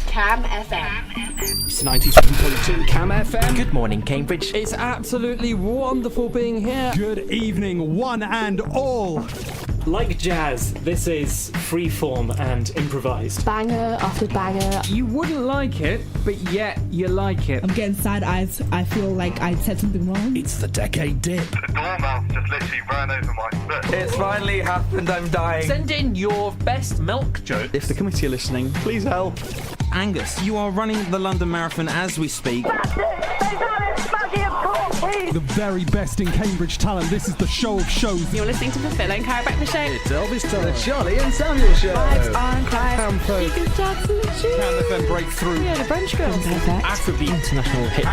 CAMFM. It's 97.2 CAMFM. Good morning, Cambridge. It's absolutely wonderful being here. Good evening, one and all. Like jazz, this is freeform and improvised. Banger after banger. You wouldn't like it, but yet you like it. I'm getting side eyes. I feel like I said something wrong. It's the decade dip. The dormouse just literally ran over my foot. It's finally happened, I'm dying. Send in your best milk joke. If the committee are listening, please help. Angus, you are running the London Marathon as we speak. The very best in Cambridge talent. This is the show of shows. You're listening to the Phil and Cara Breakfast Show. It's Elvis Time. The Charlie and Samuel Show. Vibes on Clive. CAMFM. You can dance to the tune. CAMFM breakthrough. Yeah, the French girls. Perfect. Afrobeat international hits.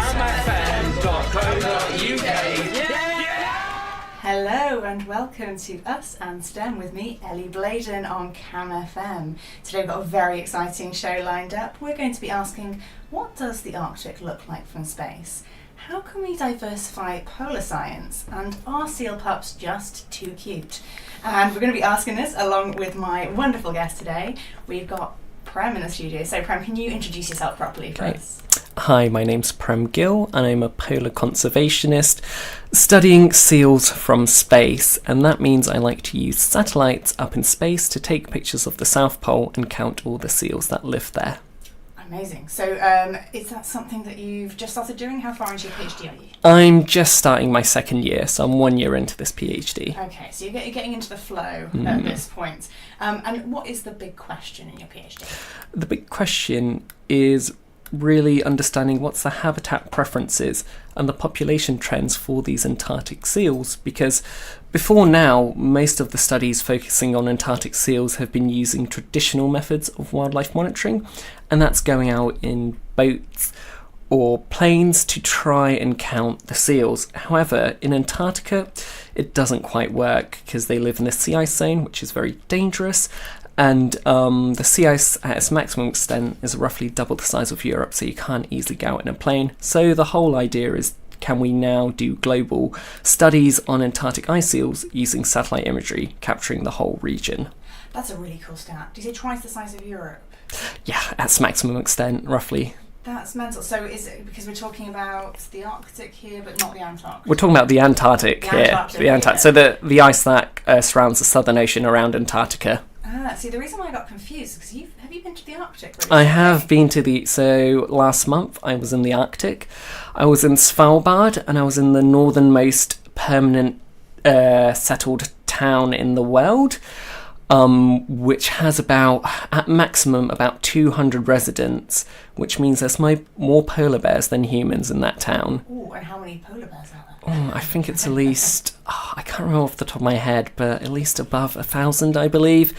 Hello and welcome to Us and STEM with me, Ellie Bladon on CAMFM. Today we've got a very exciting show lined up. We're going to be asking, what does the Arctic look like from space? How can we diversify polar science? And are seal pups just too cute? And we're going to be asking this along with my wonderful guest today. We've got Prem in the studio. So Prem, can you introduce yourself properly for us? Hi, my name's Prem Gill, and I'm a polar conservationist studying seals from space, and that means I like to use satellites up in space to take pictures of the South Pole and count all the seals that live there. Amazing. So is that something that you've just started doing? How far into your PhD are you? I'm just starting my second year, so I'm 1 year into this PhD. Okay, so you're getting into the flow at this point. And what is the big question in your PhD? The big question is really understanding what's the habitat preferences and the population trends for these Antarctic seals, because before now most of the studies focusing on Antarctic seals have been using traditional methods of wildlife monitoring, and that's going out in boats or planes to try and count the seals. However, in Antarctica it doesn't quite work because they live in the sea ice zone, which is very dangerous. And the sea ice at its maximum extent is roughly double the size of Europe, so you can't easily go out in a plane. So the whole idea is, can we now do global studies on Antarctic ice seals using satellite imagery, capturing the whole region? That's a really cool stat. Do you say twice the size of Europe? Yeah, at its maximum extent, roughly. That's mental. So is it because we're talking about the Arctic here, but not the Antarctic? We're talking about the Antarctic here. The Antarctic. So the ice that surrounds the Southern Ocean around Antarctica. See, the reason why I got confused is because have you been to the Arctic recently? I have been to so last month I was in the Arctic. I was in Svalbard, and I was in the northernmost permanent settled town in the world, which has at maximum about 200 residents, which means there's more polar bears than humans in that town. Ooh, and how many polar bears are there? I think it's at least, I can't remember off the top of my head, but at least above 1,000, I believe.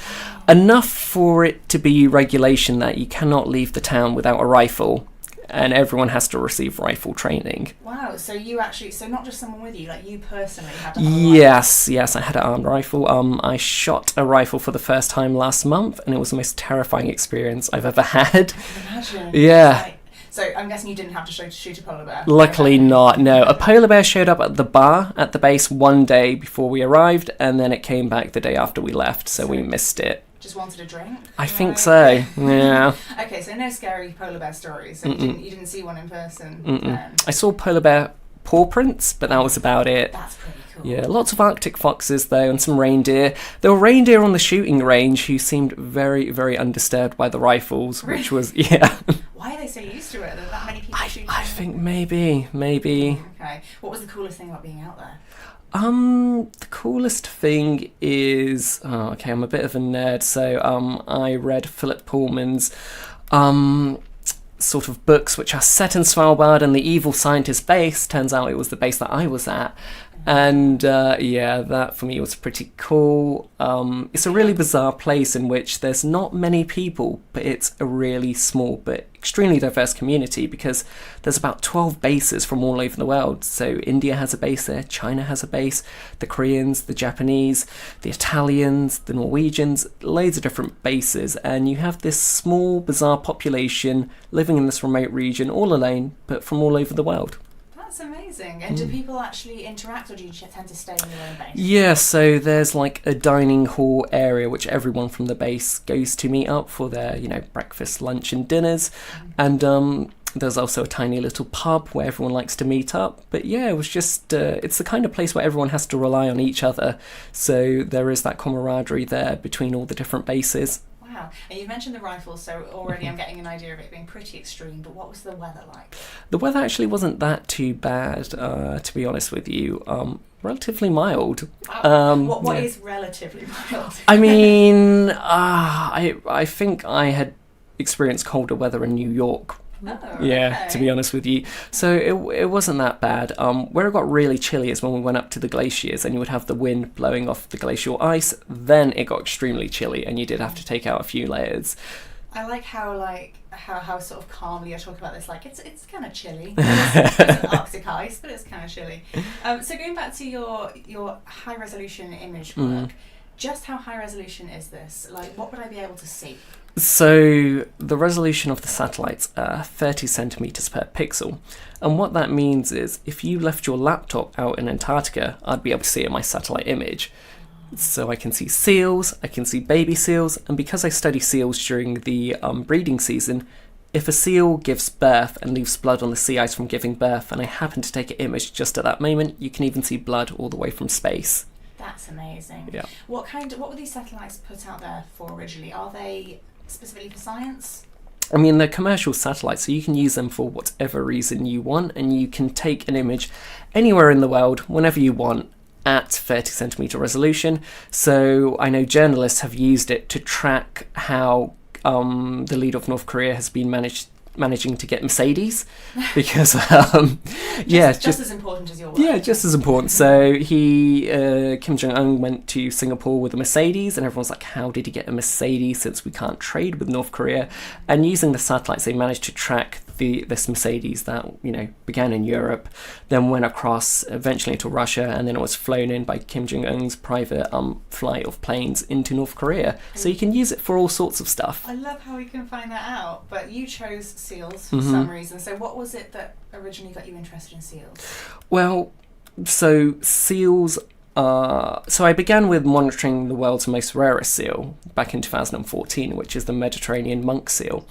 Enough for it to be regulation that you cannot leave the town without a rifle, and everyone has to receive rifle training. Wow, so you actually, so not just someone with you, like you personally had to Yes, I had an armed rifle. I shot a rifle for the first time last month, and it was the most terrifying experience I've ever had. I can imagine. Yeah. Right. So I'm guessing you didn't have to shoot a polar bear? Luckily not, no. A polar bear showed up at the bar at the base one day before we arrived, and then it came back the day after we left, so we missed it. Just wanted a drink? I think so, yeah. Okay, so no scary polar bear stories. So you didn't see one in person? I saw polar bear paw prints, but that was about it. That's pretty cool. Yeah, lots of Arctic foxes though, and some reindeer. There were reindeer on the shooting range who seemed very, very undisturbed by the rifles, which was, yeah. Why are they so used to it? Are there that many people shooting? I think maybe. Okay. What was the coolest thing about being out there? The coolest thing is, I'm a bit of a nerd, so I read Philip Pullman's sort of books which are set in Svalbard and the evil scientist base. Turns out it was the base that I was at. And that for me was pretty cool. It's a really bizarre place in which there's not many people, but it's a really small but extremely diverse community, because there's about 12 bases from all over the world. So India has a base there, China has a base, the Koreans, the Japanese, the Italians, the Norwegians, loads of different bases, and you have this small bizarre population living in this remote region all alone, but from all over the world. That's amazing. And do people actually interact, or do you tend to stay in your own base? Yeah, so there's like a dining hall area which everyone from the base goes to meet up for their, breakfast, lunch and dinners. And there's also a tiny little pub where everyone likes to meet up. But yeah, it was just, it's the kind of place where everyone has to rely on each other. So there is that camaraderie there between all the different bases. Wow. And you've mentioned the rifles, so already I'm getting an idea of it being pretty extreme, but what was the weather like? The weather actually wasn't that too bad, to be honest with you. Relatively mild. What is relatively mild? I mean, I think I had experienced colder weather in New York. Oh, Yeah, okay. to be honest with you. So it wasn't that bad. Where it got really chilly is when we went up to the glaciers and you would have the wind blowing off the glacial ice. Then it got extremely chilly and you did have to take out a few layers. I like how sort of calmly you're talking about this. Like it's kind of chilly. It's Arctic ice, but it's kind of chilly. So going back to your high resolution image work, just how high resolution is this? Like, what would I be able to see? So the resolution of the satellites are 30 centimeters per pixel. And what that means is if you left your laptop out in Antarctica, I'd be able to see it in my satellite image. So I can see seals, I can see baby seals, and because I study seals during the breeding season, if a seal gives birth and leaves blood on the sea ice from giving birth, and I happen to take an image just at that moment, you can even see blood all the way from space. That's amazing. Yeah. What were these satellites put out there for originally? Are they specifically for science? I mean, they're commercial satellites, so you can use them for whatever reason you want, and you can take an image anywhere in the world, whenever you want, at 30 centimeter resolution. So I know journalists have used it to track how the leader of North Korea has been managing to get Mercedes, because just as important as your work. Yeah, just as important. So he Kim Jong-un went to Singapore with a Mercedes, and everyone's like, how did he get a Mercedes since we can't trade with North Korea? And using the satellites, they managed to track this Mercedes that began in Europe, then went across eventually into Russia, and then it was flown in by Kim Jong-un's private flight of planes into North Korea. So you can use it for all sorts of stuff. I love how we can find that out. But you chose seals for some reason. So what was it that originally got you interested in seals? Well, so seals so I began with monitoring the world's most rarest seal back in 2014, which is the Mediterranean monk seal.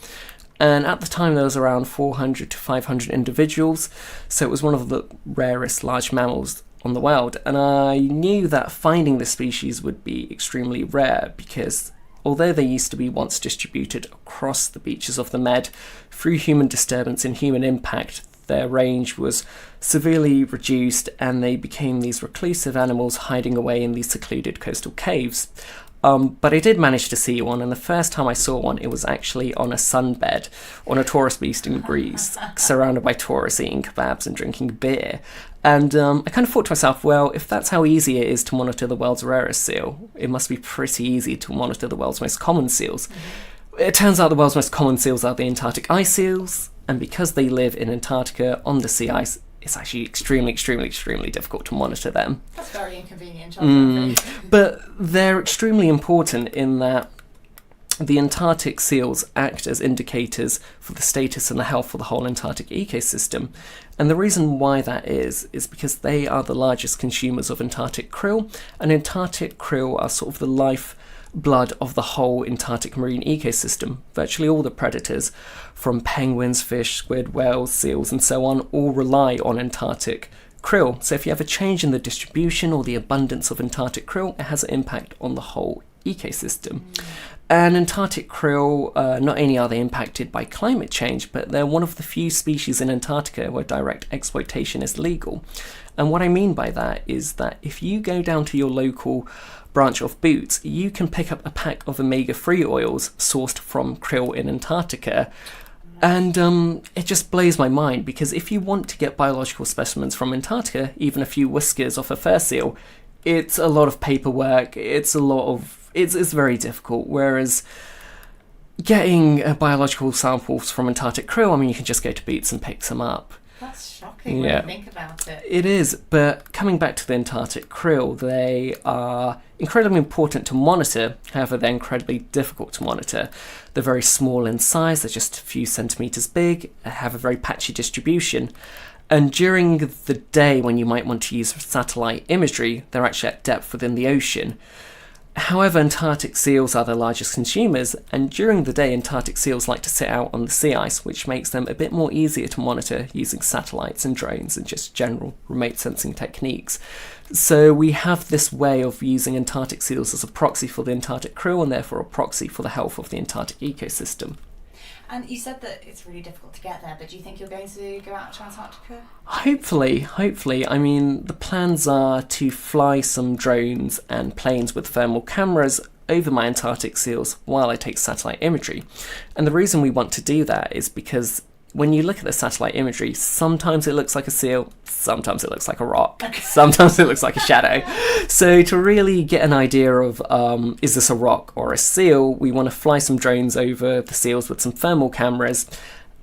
And at the time there was around 400 to 500 individuals, so it was one of the rarest large mammals on the world. And I knew that finding this species would be extremely rare because although they used to be once distributed across the beaches of the Med, through human disturbance and human impact, their range was severely reduced and they became these reclusive animals hiding away in these secluded coastal caves. But I did manage to see one, and the first time I saw one, it was actually on a sunbed on a tourist beach in Greece, surrounded by tourists eating kebabs and drinking beer. And I kind of thought to myself, well, if that's how easy it is to monitor the world's rarest seal, it must be pretty easy to monitor the world's most common seals. It turns out the world's most common seals are the Antarctic ice seals, and because they live in Antarctica on the sea ice, it's actually extremely, extremely, extremely difficult to monitor them. That's very inconvenient. But they're extremely important in that the Antarctic seals act as indicators for the status and the health of the whole Antarctic ecosystem. And the reason why that is because they are the largest consumers of Antarctic krill, and Antarctic krill are sort of the lifeblood of the whole Antarctic marine ecosystem. Virtually all the predators, from penguins, fish, squid, whales, seals, and so on, all rely on Antarctic krill. So if you have a change in the distribution or the abundance of Antarctic krill, it has an impact on the whole ecosystem. And Antarctic krill, not only are they impacted by climate change, but they're one of the few species in Antarctica where direct exploitation is legal. And what I mean by that is that if you go down to your local branch of Boots, you can pick up a pack of omega-3 oils sourced from krill in Antarctica. And it just blows my mind, because if you want to get biological specimens from Antarctica, even a few whiskers off a fur seal, it's a lot of paperwork, it's very difficult, whereas getting biological samples from Antarctic krill, I mean, you can just go to Boots and pick some up. That's shocking when you think about it. It is, but coming back to the Antarctic krill, they are incredibly important to monitor, however they're incredibly difficult to monitor. They're very small in size, they're just a few centimetres big, have a very patchy distribution, And during the day when you might want to use satellite imagery, they're actually at depth within the ocean. However, Antarctic seals are the largest consumers, and during the day Antarctic seals like to sit out on the sea ice, which makes them a bit more easier to monitor using satellites and drones and just general remote sensing techniques. So we have this way of using Antarctic seals as a proxy for the Antarctic crew and therefore a proxy for the health of the Antarctic ecosystem. And you said that it's really difficult to get there, but do you think you're going to go out to Antarctica? Hopefully. I mean, the plans are to fly some drones and planes with thermal cameras over my Antarctic seals while I take satellite imagery. And the reason we want to do that is because when you look at the satellite imagery, sometimes it looks like a seal, sometimes it looks like a rock, sometimes it looks like a shadow. So to really get an idea of is this a rock or a seal, we want to fly some drones over the seals with some thermal cameras,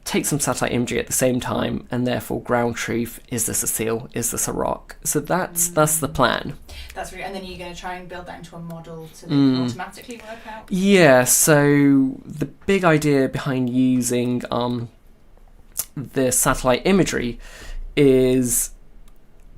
take some satellite imagery at the same time, and therefore ground truth, is this a seal, is this a rock? So that's the plan. That's really, and then you're going to try and build that into a model so that it can automatically work out? Yeah, so the big idea behind using the satellite imagery is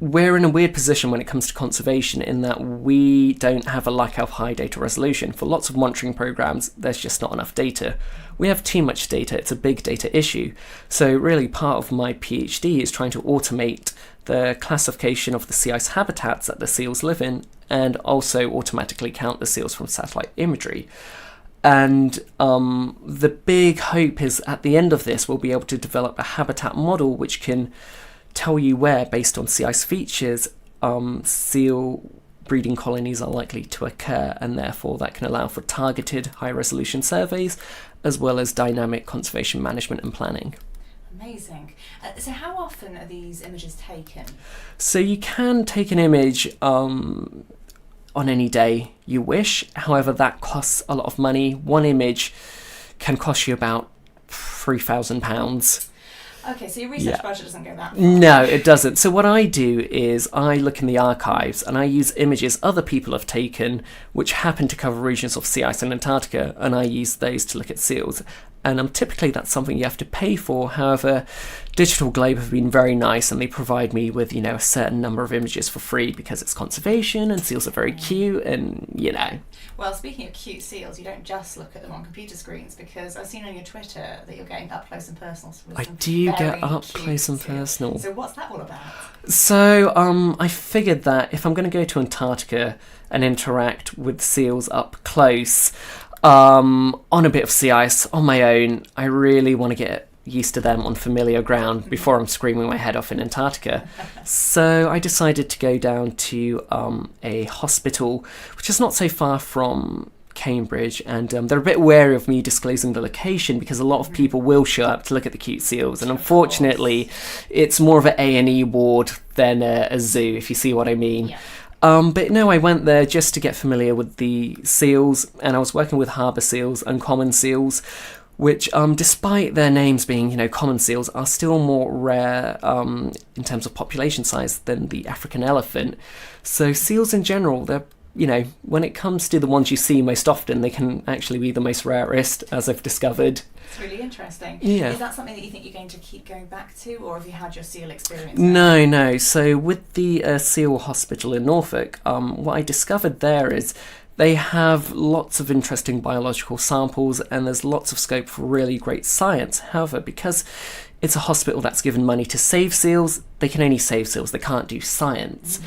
we're in a weird position when it comes to conservation in that we don't have a lack of high data resolution. For lots of monitoring programs, there's just not enough data. We have too much data, it's a big data issue. So really part of my PhD is trying to automate the classification of the sea ice habitats that the seals live in and also automatically count the seals from satellite imagery. And the big hope is at the end of this, we'll be able to develop a habitat model which can tell you where, based on sea ice features, seal breeding colonies are likely to occur, and therefore that can allow for targeted high-resolution surveys as well as dynamic conservation management and planning. Amazing. So how often are these images taken? So you can take an image on any day you wish. However, that costs a lot of money. One image can cost you about £3,000. Okay, so your research budget doesn't go that far. No, it doesn't. So what I do is I look in the archives and I use images other people have taken which happen to cover regions of sea ice in Antarctica, and I use those to look at seals. And typically that's something you have to pay for. However, Digital Globe have been very nice and they provide me with, a certain number of images for free because it's conservation and seals are very cute and, Well, speaking of cute seals, you don't just look at them on computer screens, because I've seen on your Twitter that you're getting up close and personal with I some do very get up cute close and seals. personal. So what's that all about? So I figured that if I'm going to go to Antarctica and interact with seals up close, on a bit of sea ice on my own, I really want to get used to them on familiar ground before I'm screaming my head off in Antarctica. So I decided to go down to a hospital which is not so far from Cambridge, and they're a bit wary of me disclosing the location because a lot of people will show up to look at the cute seals, and unfortunately it's more of an A&E ward than a zoo, if you see what I mean. Yeah. But no, I went there just to get familiar with the seals, and I was working with harbour seals and common seals, which, despite their names being, common seals, are still more rare in terms of population size than the African elephant. So seals in general, they're, when it comes to the ones you see most often, they can actually be the most rarest, as I've discovered. It's really interesting. Yeah. Is that something that you think you're going to keep going back to, or have you had your seal experience? No. So with the seal hospital in Norfolk, what I discovered there is they have lots of interesting biological samples and there's lots of scope for really great science. However, because it's a hospital that's given money to save seals, they can only save seals, they can't do science.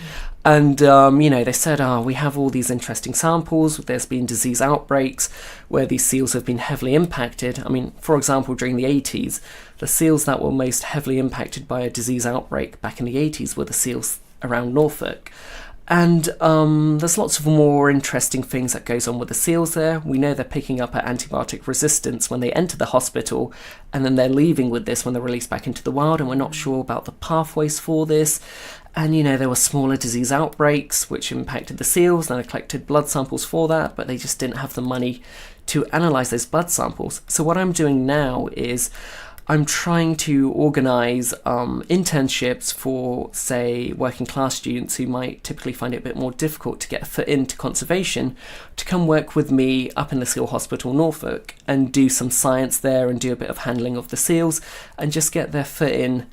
And, they said, we have all these interesting samples, there's been disease outbreaks where these seals have been heavily impacted. I mean, for example, during the 80s, the seals that were most heavily impacted by a disease outbreak back in the 80s were the seals around Norfolk. And there's lots of more interesting things that goes on with the seals there. We know they're picking up at antibiotic resistance when they enter the hospital, and then they're leaving with this when they're released back into the wild, and we're not sure about the pathways for this. And, there were smaller disease outbreaks which impacted the seals, and I collected blood samples for that, but they just didn't have the money to analyse those blood samples. So what I'm doing now is I'm trying to organise internships for, say, working class students who might typically find it a bit more difficult to get a foot into conservation to come work with me up in the Seal Hospital, Norfolk, and do some science there and do a bit of handling of the seals and just get their foot in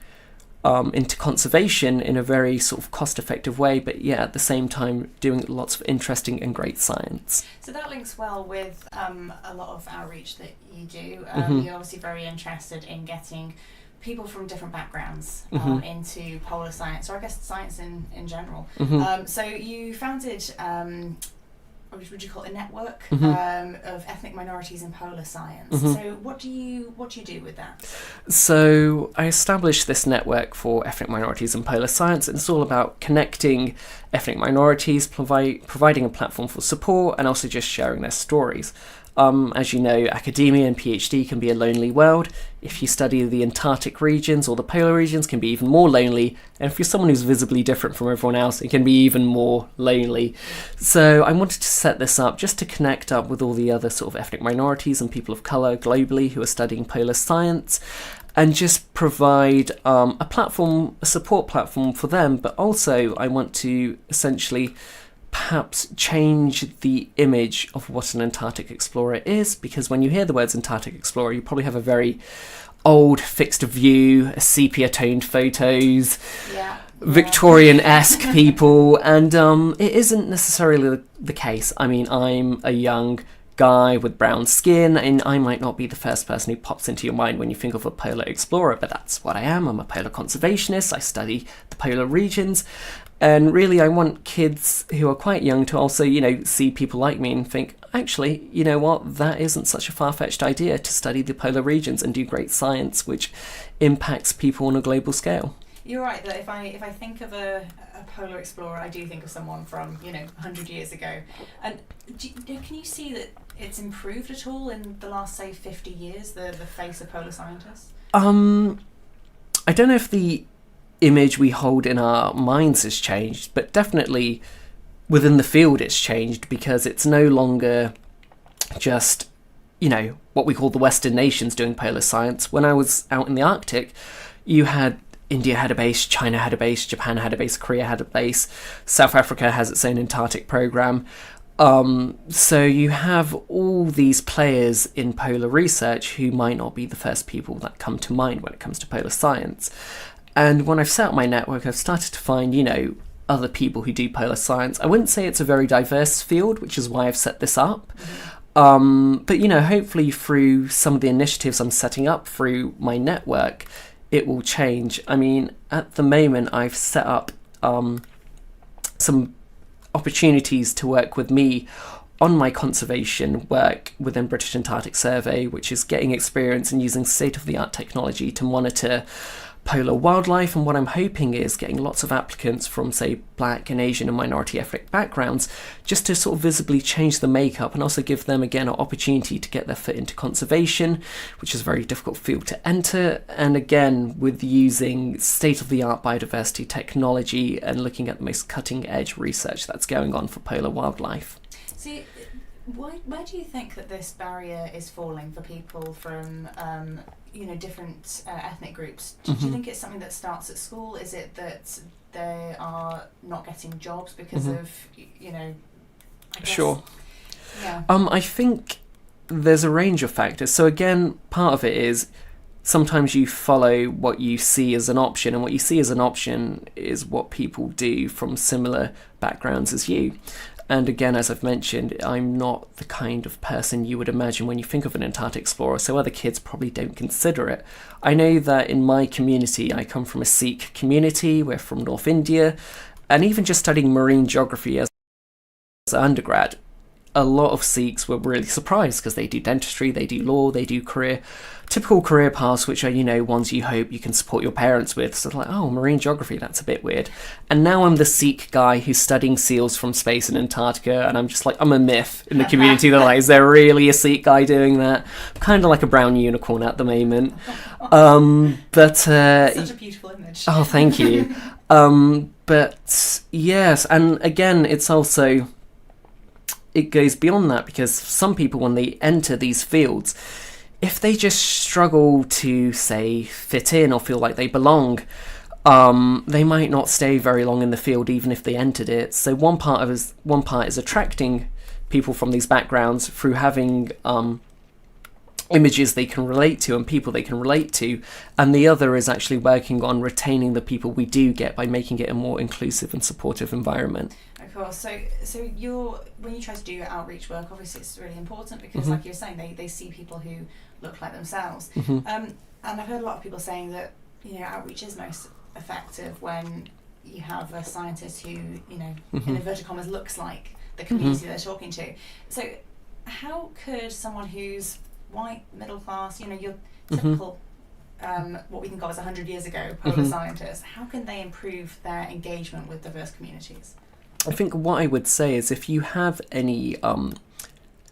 into conservation in a very sort of cost-effective way, but yeah, at the same time doing lots of interesting and great science. So that links well with a lot of outreach that you do. Mm-hmm. You're obviously very interested in getting people from different backgrounds Mm-hmm. into polar science, or I guess science in general. Mm-hmm. So you founded, what would you call it, a network Mm-hmm. of ethnic minorities in polar science. Mm-hmm. So what do you do with that? So I established this network for ethnic minorities in polar science, and it's all about connecting ethnic minorities, providing a platform for support, and also just sharing their stories. As you know, academia and PhD can be a lonely world. If you study the Antarctic regions or the polar regions, can be even more lonely. And if you're someone who's visibly different from everyone else, it can be even more lonely. So I wanted to set this up just to connect up with all the other sort of ethnic minorities and people of colour globally who are studying polar science, and just provide a platform, a support platform for them. But also I want to essentially perhaps change the image of what an Antarctic explorer is, because when you hear the words Antarctic explorer, you probably have a very old fixed view, sepia-toned photos, Victorian-esque people, and it isn't necessarily the case. I mean, I'm a young guy with brown skin, and I might not be the first person who pops into your mind when you think of a polar explorer, but that's what I am. I'm a polar conservationist. I study the polar regions. And really, I want kids who are quite young to also, see people like me and think, actually, you know what, that isn't such a far-fetched idea to study the polar regions and do great science which impacts people on a global scale. You're right that if I think of a polar explorer, I do think of someone from 100 years ago. And can you see that it's improved at all in the last, say, 50 years, the face of polar scientists? I don't know if the image we hold in our minds has changed, but definitely within the field it's changed, because it's no longer just what we call the Western nations doing polar science. When I was out in the Arctic, you had India had a base, China had a base, Japan had a base, Korea had a base, South Africa has its own Antarctic program. So you have all these players in polar research who might not be the first people that come to mind when it comes to polar science. And when I've set up my network, I've started to find, other people who do polar science. I wouldn't say it's a very diverse field, which is why I've set this up. But, hopefully through some of the initiatives I'm setting up through my network, it will change. I mean, at the moment, I've set up some opportunities to work with me on my conservation work within British Antarctic Survey, which is getting experience and using state-of-the-art technology to monitor polar wildlife. And what I'm hoping is getting lots of applicants from, say, Black and Asian and minority ethnic backgrounds, just to sort of visibly change the makeup and also give them again an opportunity to get their foot into conservation, which is a very difficult field to enter. And again, with using state-of-the-art biodiversity technology and looking at the most cutting-edge research that's going on for polar wildlife. See, why do you think that this barrier is falling for people from different ethnic groups? Do you think it's something that starts at school? Is it that they are not getting jobs because of I guess, Sure. Yeah. I think there's a range of factors. So again, part of it is sometimes you follow what you see as an option, and what you see as an option is what people do from similar backgrounds as you. And again, as I've mentioned, I'm not the kind of person you would imagine when you think of an Antarctic explorer, so other kids probably don't consider it. I know that in my community, I come from a Sikh community, we're from North India, and even just studying marine geography as an undergrad, a lot of Sikhs were really surprised because they do dentistry, they do law, they do typical career paths, which are, ones you hope you can support your parents with. So they're like, oh, marine geography, that's a bit weird. And now I'm the Sikh guy who's studying seals from space in Antarctica, and I'm just like, I'm a myth in the community. They're like, is there really a Sikh guy doing that? I'm kind of like a brown unicorn at the moment. Such a beautiful image. Oh, thank you. But yes, and again, it's also, it goes beyond that, because some people, when they enter these fields, if they just struggle to, say, fit in or feel like they belong, they might not stay very long in the field even if they entered it. So one part is attracting people from these backgrounds through having images they can relate to and people they can relate to, and the other is actually working on retaining the people we do get by making it a more inclusive and supportive environment. Of course. So when you try to do your outreach work, obviously it's really important because, Mm-hmm. like you're saying, they see people who look like themselves. Mm-hmm. And I've heard a lot of people saying that outreach is most effective when you have a scientist who in inverted commas looks like the community they're talking to. So how could someone who's white, middle class, your typical what we think of as 100 years ago polar scientists, how can they improve their engagement with diverse communities? I think what I would say is if you have any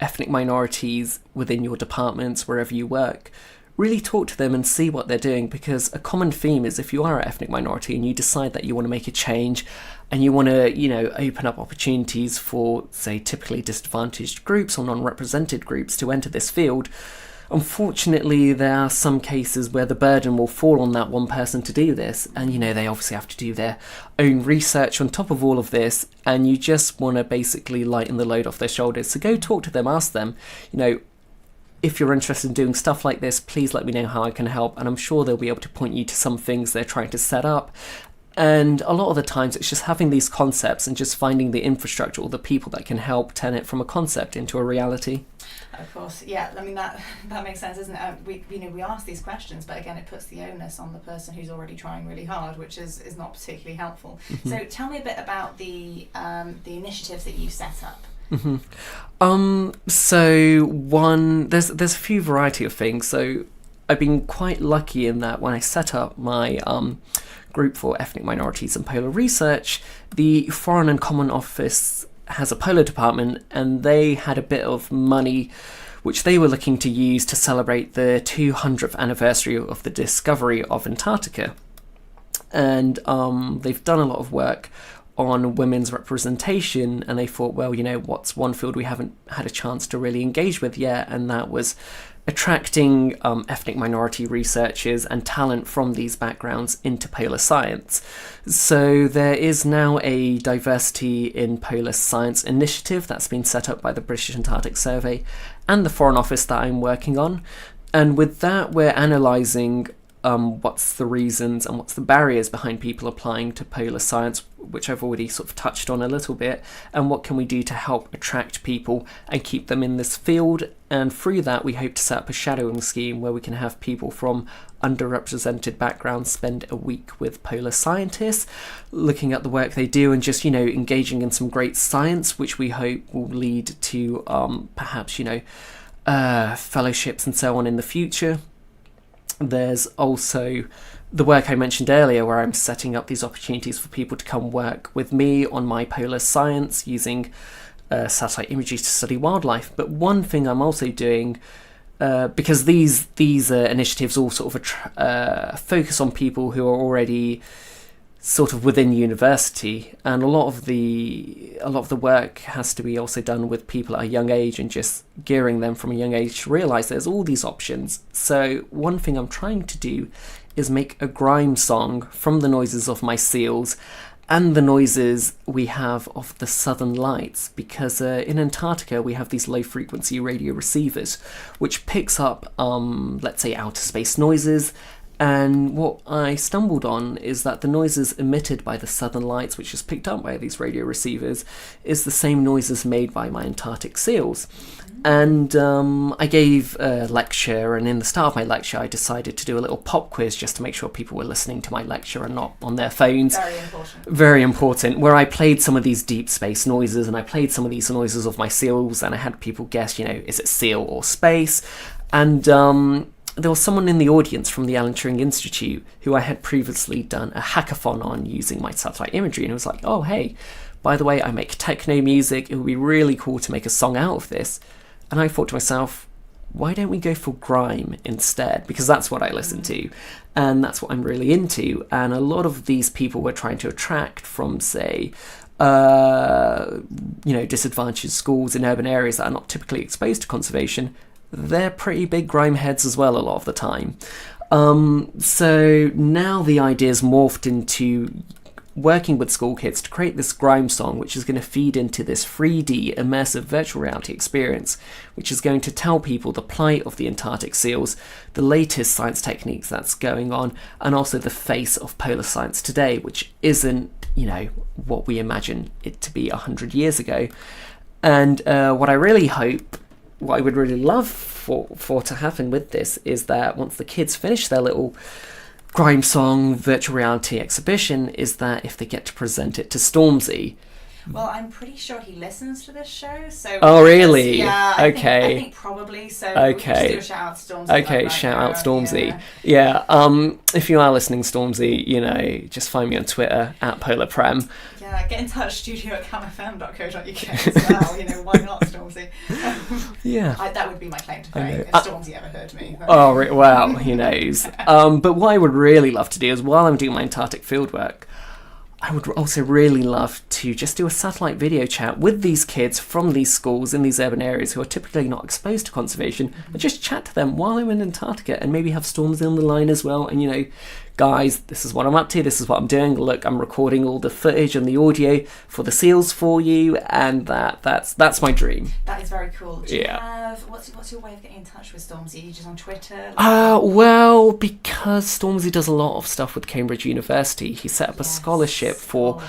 ethnic minorities within your departments, wherever you work, really talk to them and see what they're doing, because a common theme is if you are an ethnic minority and you decide that you want to make a change and you want to, open up opportunities for, say, typically disadvantaged groups or non-represented groups to enter this field, unfortunately, there are some cases where the burden will fall on that one person to do this, and they obviously have to do their own research on top of all of this, and you just want to basically lighten the load off their shoulders. So go talk to them, ask them, if you're interested in doing stuff like this, please let me know how I can help, and I'm sure they'll be able to point you to some things they're trying to set up. And a lot of the times it's just having these concepts and just finding the infrastructure or the people that can help turn it from a concept into a reality. Of course, yeah. I mean that makes sense, doesn't it? We ask these questions, but again, it puts the onus on the person who's already trying really hard, which is not particularly helpful. So tell me a bit about the initiatives that you set up. So there's a few variety of things. So I've been quite lucky in that when I set up my group for ethnic minorities and polar research, the Foreign and Common Office has a polar department, and they had a bit of money which they were looking to use to celebrate the 200th anniversary of the discovery of Antarctica. And they've done a lot of work on women's representation, and they thought, well, what's one field we haven't had a chance to really engage with yet, and that was attracting ethnic minority researchers and talent from these backgrounds into polar science. So there is now a diversity in polar science initiative that's been set up by the British Antarctic Survey and the Foreign Office that I'm working on, and with that we're analysing what's the reasons and what's the barriers behind people applying to polar science, which I've already sort of touched on a little bit, and what can we do to help attract people and keep them in this field. And through that we hope to set up a shadowing scheme where we can have people from underrepresented backgrounds spend a week with polar scientists, looking at the work they do and just engaging in some great science, which we hope will lead to perhaps fellowships and so on in the future. There's also the work I mentioned earlier, where I'm setting up these opportunities for people to come work with me on my polar science using satellite imagery to study wildlife. But one thing I'm also doing, because these initiatives all sort of focus on people who are already sort of within university, and a lot of the work has to be also done with people at a young age and just gearing them from a young age to realise there's all these options. So one thing I'm trying to do is make a grime song from the noises of my seals and the noises we have of the southern lights, because in Antarctica we have these low frequency radio receivers which picks up let's say outer space noises. And what I stumbled on is that the noises emitted by the southern lights, which is picked up by these radio receivers, is the same noises made by my Antarctic seals. And I gave a lecture, and in the start of my lecture I decided to do a little pop quiz just to make sure people were listening to my lecture and not on their phones. Very important. Very important, where I played some of these deep space noises, and I played some of these noises of my seals, and I had people guess, is it seal or space? And there was someone in the audience from the Alan Turing Institute who I had previously done a hackathon on using my satellite imagery, and it was like, oh hey, by the way, I make techno music, it would be really cool to make a song out of this. And I thought to myself, why don't we go for grime instead? Because that's what I listen to, and that's what I'm really into. And a lot of these people we're trying to attract from, say, disadvantaged schools in urban areas that are not typically exposed to conservation, they're pretty big grime heads as well a lot of the time. So now the idea's morphed into working with school kids to create this grime song, which is going to feed into this 3D immersive virtual reality experience, which is going to tell people the plight of the Antarctic seals, the latest science techniques that's going on, and also the face of polar science today, which isn't, what we imagine it to be 100 years ago. And what I would really love for to happen with this is that once the kids finish their little grime song virtual reality exhibition, is that if they get to present it to Stormzy. Well, I'm pretty sure he listens to this show, so... Oh, really? Yeah, I think probably, so we should do a shout-out to Stormzy. Okay, shout-out Stormzy. Yeah, if you are listening, Stormzy, just find me on Twitter, @PolarPrem. Yeah, get in touch, studio@camfm.co.uk as well, why not, Stormzy? Yeah. That would be my claim to fame, if Stormzy ever heard me. Well, who knows. But what I would really love to do is, while I'm doing my Antarctic fieldwork, I would also really love to just do a satellite video chat with these kids from these schools in these urban areas who are typically not exposed to conservation, and just chat to them while I'm in Antarctica, and maybe have Stormzy on the line as well, and guys, this is what I'm up to, this is what I'm doing, look, I'm recording all the footage and the audio for the seals for you, and that's my dream. That is very cool. Do you have, what's your way of getting in touch with Stormzy? Are you just on Twitter? Well, because Stormzy does a lot of stuff with Cambridge University, he set up a scholarship for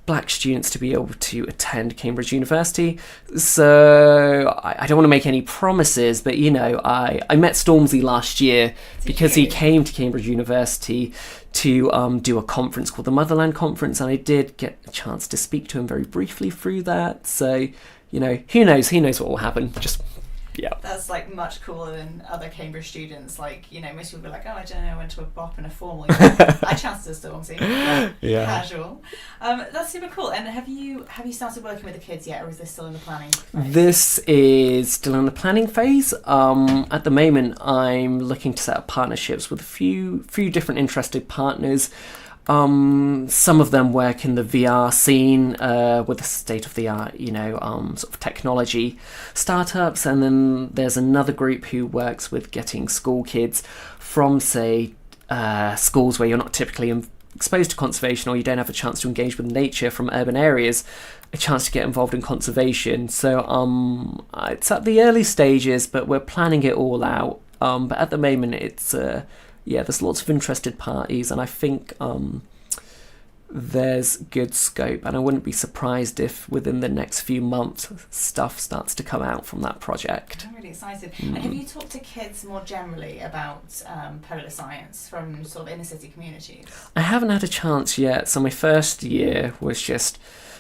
black students to be able to attend Cambridge University. So I don't want to make any promises, but I met Stormzy last year because he came to Cambridge University to do a conference called the Motherland Conference, and I did get a chance to speak to him very briefly through that. So who knows what will happen. Yeah. That's much cooler than other Cambridge students. Most people be like, oh, I don't know, I went to a bop and a formal. I chatted to Stormzy. Yeah. Casual. That's super cool. And have you started working with the kids yet, or is this still in the planning phase? This is still in the planning phase. At the moment, I'm looking to set up partnerships with a few different interested partners. Some of them work in the VR scene with the state-of-the-art, sort of technology startups, and then there's another group who works with getting school kids from, say, schools where you're not typically exposed to conservation, or you don't have a chance to engage with nature from urban areas, a chance to get involved in conservation. So it's at the early stages, but we're planning it all out. But at the moment, it's... there's lots of interested parties, and I think there's good scope, and I wouldn't be surprised if within the next few months stuff starts to come out from that project. I'm really excited. And have you talked to kids more generally about polar science from sort of inner city communities? I haven't had a chance yet, so my first year was just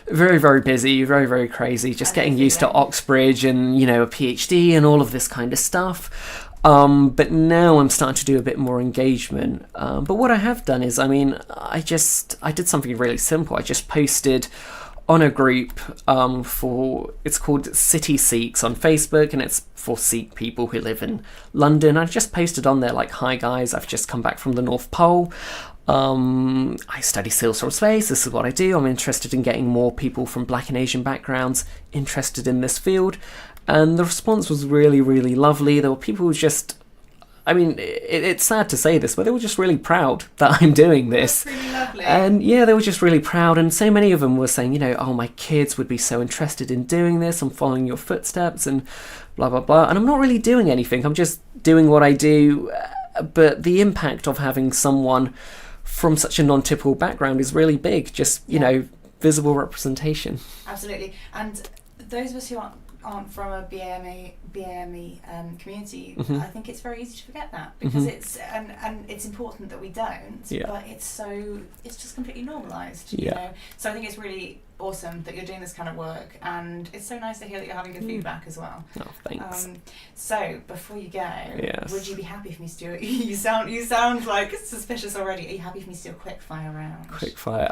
very, very busy, very, very crazy, just getting used to Oxbridge and, a PhD and all of this kind of stuff. But now I'm starting to do a bit more engagement. But what I have done is, I did something really simple. I just posted on a group it's called City Seeks on Facebook, and it's for Sikh people who live in London. I just posted on there hi guys, I've just come back from the North Pole. I study seals from space, this is what I do. I'm interested in getting more people from Black and Asian backgrounds interested in this field. And the response was really, really lovely. There were people who just... it's sad to say this, but they were just really proud that I'm doing this. That's really lovely. And they were just really proud. And so many of them were saying, oh, my kids would be so interested in doing this. I'm following your footsteps and blah, blah, blah. And I'm not really doing anything. I'm just doing what I do. But the impact of having someone from such a non-typical background is really big. Just, visible representation. Absolutely. And those of us who aren't from a BAME community, I think it's very easy to forget that, because it's and it's important that we don't, but it's just completely normalised, you know. So I think it's really awesome that you're doing this kind of work, and it's so nice to hear that you're having good feedback as well. Oh, thanks. So before you go, would you be happy for me to do it? You sound like suspicious already. Are you happy for me to do a quick fire round? Quick fire.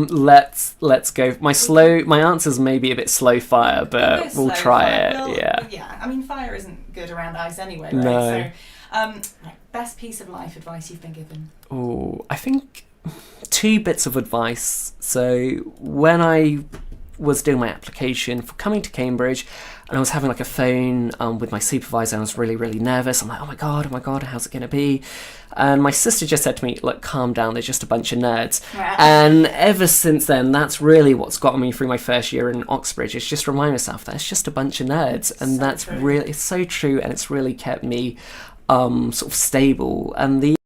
Let's go. My answers may be a bit slow fire, but we'll try it. Well, yeah. I mean, fire isn't good around ice anyway, right? No. So, best piece of life advice you've been given? Oh, I think 2 bits of advice. So when I was doing my application for coming to Cambridge, and I was having like a phone with my supervisor, and I was really, really nervous. I'm like, oh my god, how's it going to be? And my sister just said to me, look, calm down, they're just a bunch of nerds. Yeah. And ever since then, that's really what's gotten me through my first year in Oxbridge. It's just remind myself that it's just a bunch of nerds. And So that's true. really, it's so true, and it's really kept me sort of stable. And the